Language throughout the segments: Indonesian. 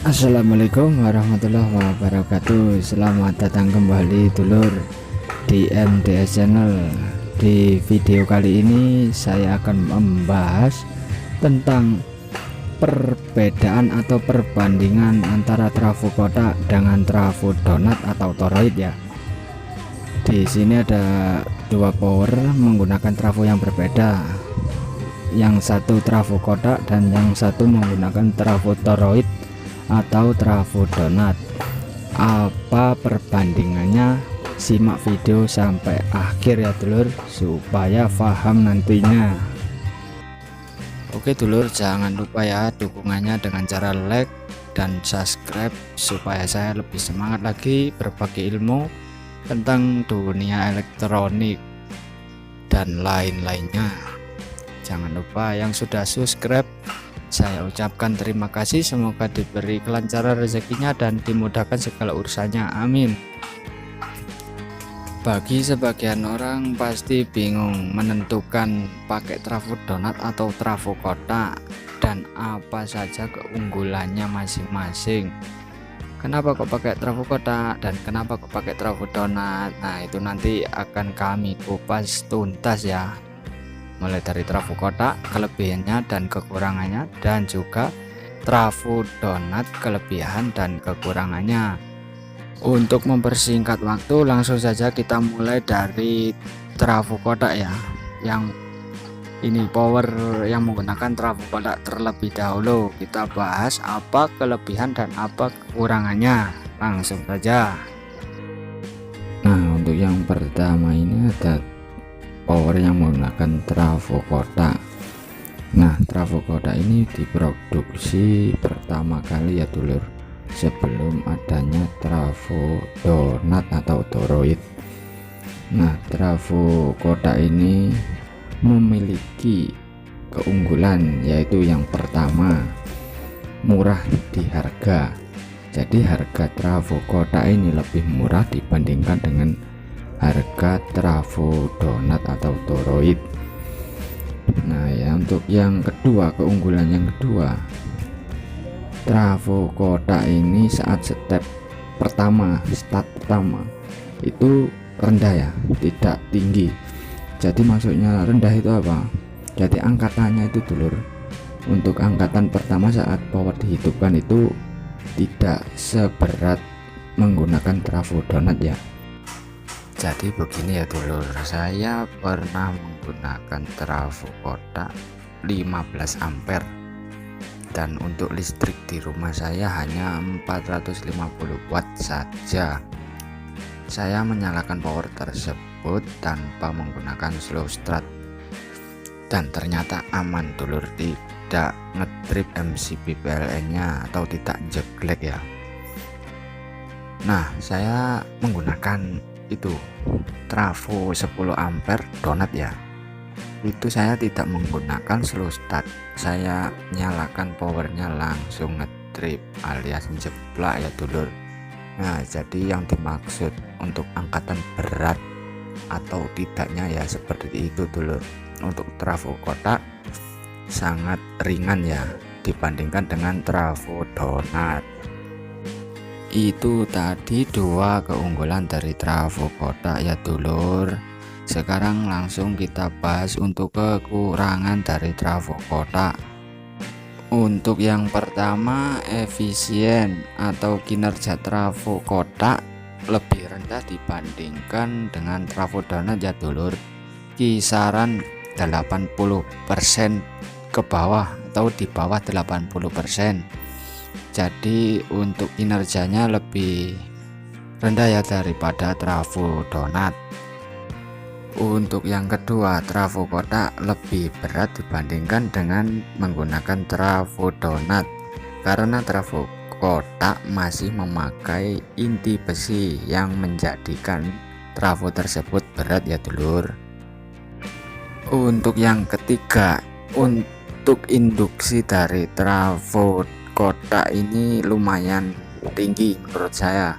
Assalamualaikum warahmatullahi wabarakatuh. Selamat datang kembali dulur di MDS Channel. Di video kali ini saya akan membahas tentang perbedaan atau perbandingan antara trafo kotak dengan trafo donat atau toroid ya. Di sini ada dua power menggunakan trafo yang berbeda. Yang satu trafo kotak dan yang satu menggunakan trafo toroid atau trafo donat. Apa perbandingannya? Simak video sampai akhir ya dulur, supaya paham nantinya. Oke dulur, jangan lupa ya dukungannya dengan cara like dan subscribe, supaya saya lebih semangat lagi berbagi ilmu tentang dunia elektronik dan lain-lainnya. Jangan lupa yang sudah subscribe, saya ucapkan terima kasih, semoga diberi kelancaran rezekinya dan dimudahkan segala urusannya, amin. Bagi sebagian orang pasti bingung menentukan pakai trafo donat atau trafo kotak dan apa saja keunggulannya masing-masing. Kenapa kok pakai trafo kotak dan kenapa kok pakai trafo donat? Nah, itu nanti akan kami kupas tuntas ya. Mulai dari trafo kotak kelebihannya dan kekurangannya, dan juga trafo donat kelebihan dan kekurangannya. Untuk mempersingkat waktu, langsung saja kita mulai dari trafo kotak ya. Yang ini power yang menggunakan trafo kotak terlebih dahulu. Kita bahas apa kelebihan dan apa kekurangannya. Langsung saja. Nah, untuk yang pertama ini ada power yang menggunakan trafo kotak. Nah, trafo kotak ini diproduksi pertama kali ya dulur, sebelum adanya trafo donat atau toroid. Nah, trafo kotak ini memiliki keunggulan, yaitu yang pertama, murah di harga. Jadi harga trafo kotak ini lebih murah dibandingkan dengan harga trafo donat atau toroid. Nah ya, untuk yang kedua, keunggulan yang kedua, trafo kotak ini saat start pertama itu rendah ya, tidak tinggi. Jadi maksudnya rendah itu apa? Jadi angkatannya itu dulur, untuk angkatan pertama saat power dihidupkan itu tidak seberat menggunakan trafo donat ya. Jadi begini ya dulur, saya pernah menggunakan trafo kotak 15 ampere dan untuk listrik di rumah saya hanya 450 watt saja. Saya menyalakan power tersebut tanpa menggunakan slow start dan ternyata aman dulur, tidak ngetrip MCB PLN nya atau tidak jeglek ya. Nah, saya menggunakan itu trafo 10 ampere donat ya. Itu saya tidak menggunakan slow start, saya nyalakan powernya langsung ngetrip alias jeplak ya dulur. Nah, jadi yang dimaksud untuk angkatan berat atau tidaknya ya seperti itu dulur. Untuk trafo kotak sangat ringan ya dibandingkan dengan trafo donat. Itu tadi dua keunggulan dari trafo kotak ya dulur. Sekarang langsung kita bahas untuk kekurangan dari trafo kotak. Untuk yang pertama, efisien atau kinerja trafo kotak lebih rendah dibandingkan dengan trafo donat ya dulur. Kisaran 80% ke bawah atau di bawah 80%. Jadi untuk kinerjanya lebih rendah ya daripada trafo donat. Untuk yang kedua, trafo kotak lebih berat dibandingkan dengan menggunakan trafo donat, karena trafo kotak masih memakai inti besi yang menjadikan trafo tersebut berat ya dulur. Untuk yang ketiga, untuk induksi dari trafo kotak ini lumayan tinggi menurut saya.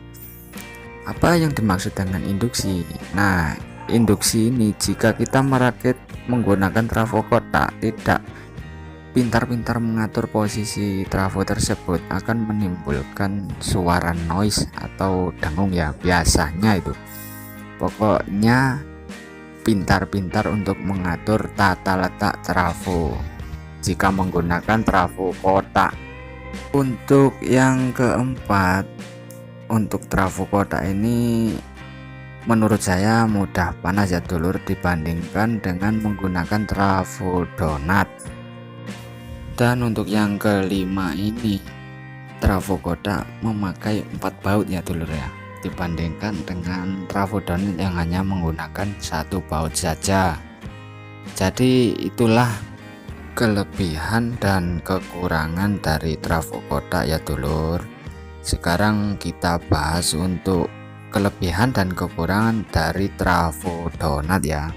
Apa yang dimaksud dengan induksi? Nah, induksi ini jika kita merakit menggunakan trafo kotak tidak pintar-pintar mengatur posisi trafo tersebut akan menimbulkan suara noise atau dengung ya, biasanya itu. Pokoknya pintar-pintar untuk mengatur tata letak trafo jika menggunakan trafo kotak. Untuk yang keempat, untuk trafo kotak ini menurut saya mudah panas ya dulur, dibandingkan dengan menggunakan trafo donat. Dan untuk yang kelima ini, trafo kotak memakai 4 baut ya dulur ya, dibandingkan dengan trafo donat yang hanya menggunakan 1 baut saja. Jadi itulah kelebihan dan kekurangan dari trafo kotak ya dulur. Sekarang kita bahas untuk kelebihan dan kekurangan dari trafo donat ya.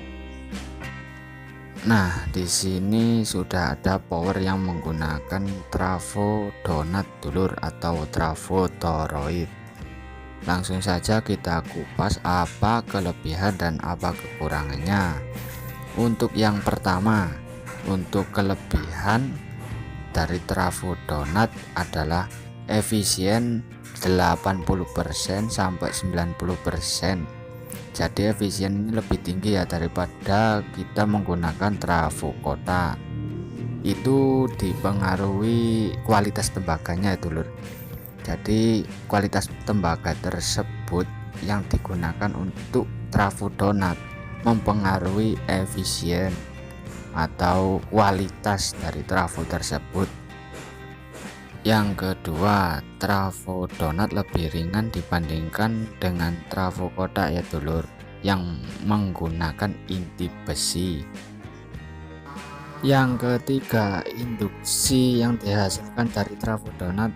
Nah, di sini sudah ada power yang menggunakan trafo donat dulur atau trafo toroid. Langsung saja kita kupas apa kelebihan dan apa kekurangannya. Untuk yang pertama, untuk kelebihan dari trafo donat adalah efisien 80% sampai 90%. Jadi efisien ini lebih tinggi ya daripada kita menggunakan trafo kotak. Itu dipengaruhi kualitas tembaganya itu lur. Jadi kualitas tembaga tersebut yang digunakan untuk trafo donat mempengaruhi efisien atau kualitas dari trafo tersebut. Yang kedua, trafo donat lebih ringan dibandingkan dengan trafo kotak ya dulur, yang menggunakan inti besi. Yang ketiga, induksi yang dihasilkan dari trafo donat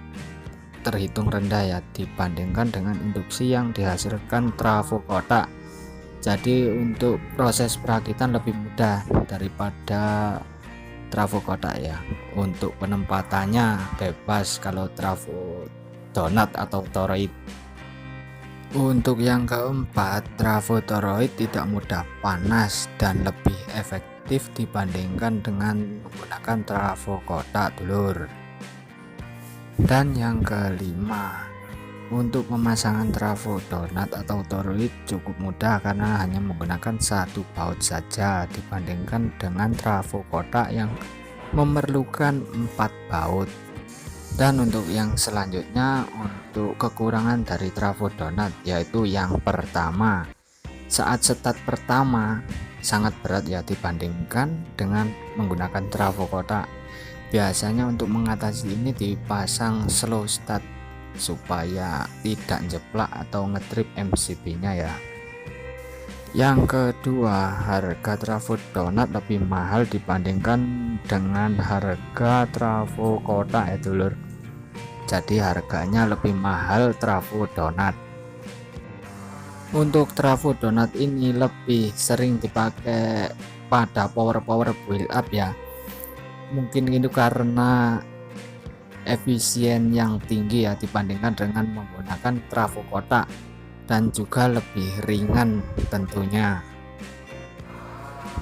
terhitung rendah ya dibandingkan dengan induksi yang dihasilkan trafo kotak. Jadi untuk proses perakitan lebih mudah daripada trafo kotak ya. Untuk penempatannya bebas kalau trafo donat atau toroid. Untuk yang keempat, trafo toroid tidak mudah panas dan lebih efektif dibandingkan dengan menggunakan trafo kotak dulur. Dan yang kelima, untuk pemasangan trafo donat atau toroid cukup mudah karena hanya menggunakan 1 baut saja dibandingkan dengan trafo kotak yang memerlukan 4 baut. Dan untuk yang selanjutnya, untuk kekurangan dari trafo donat, yaitu yang pertama, saat setat pertama sangat berat ya dibandingkan dengan menggunakan trafo kotak. Biasanya untuk mengatasi ini dipasang slow start supaya tidak jeplak atau ngetrip MCB-nya ya. Yang kedua, harga trafo donat lebih mahal dibandingkan dengan harga trafo kotak ya dulur. Jadi harganya lebih mahal trafo donat. Untuk trafo donat ini lebih sering dipakai pada power build up ya. Mungkin itu karena efisien yang tinggi ya dibandingkan dengan menggunakan trafo kotak, dan juga lebih ringan tentunya.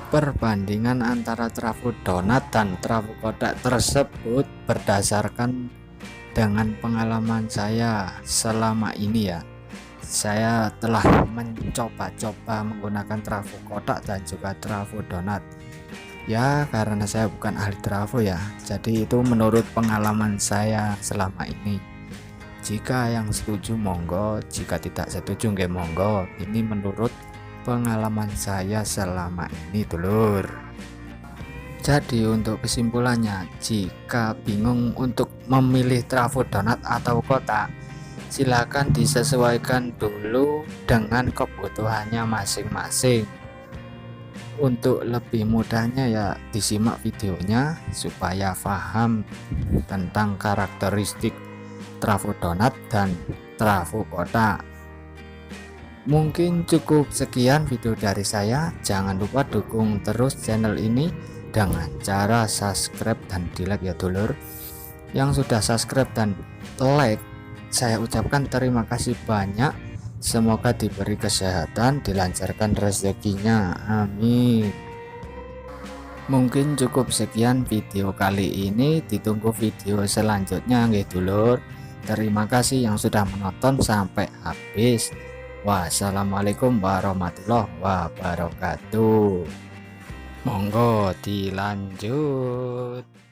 Perbandingan antara trafo donat dan trafo kotak tersebut berdasarkan dengan pengalaman saya selama ini ya. Saya telah mencoba-coba menggunakan trafo kotak dan juga trafo donat. Ya karena saya bukan ahli trafo ya, jadi itu menurut pengalaman saya selama ini. Jika yang setuju monggo, jika tidak setuju nggih monggo. Ini menurut pengalaman saya selama ini dulur. Jadi untuk kesimpulannya, jika bingung untuk memilih trafo donat atau kotak, silakan disesuaikan dulu dengan kebutuhannya masing-masing. Untuk lebih mudahnya ya disimak videonya supaya paham tentang karakteristik trafo donat dan trafo kotak. Mungkin cukup sekian video dari saya. Jangan lupa dukung terus channel ini dengan cara subscribe dan di like ya dulur. Yang sudah subscribe dan like, saya ucapkan terima kasih banyak. Semoga diberi kesehatan, dilancarkan rezekinya, amin. Mungkin cukup sekian video kali ini, ditunggu video selanjutnya nggih dulur. Terima kasih yang sudah menonton sampai habis. Wassalamualaikum warahmatullahi wabarakatuh. Monggo dilanjut.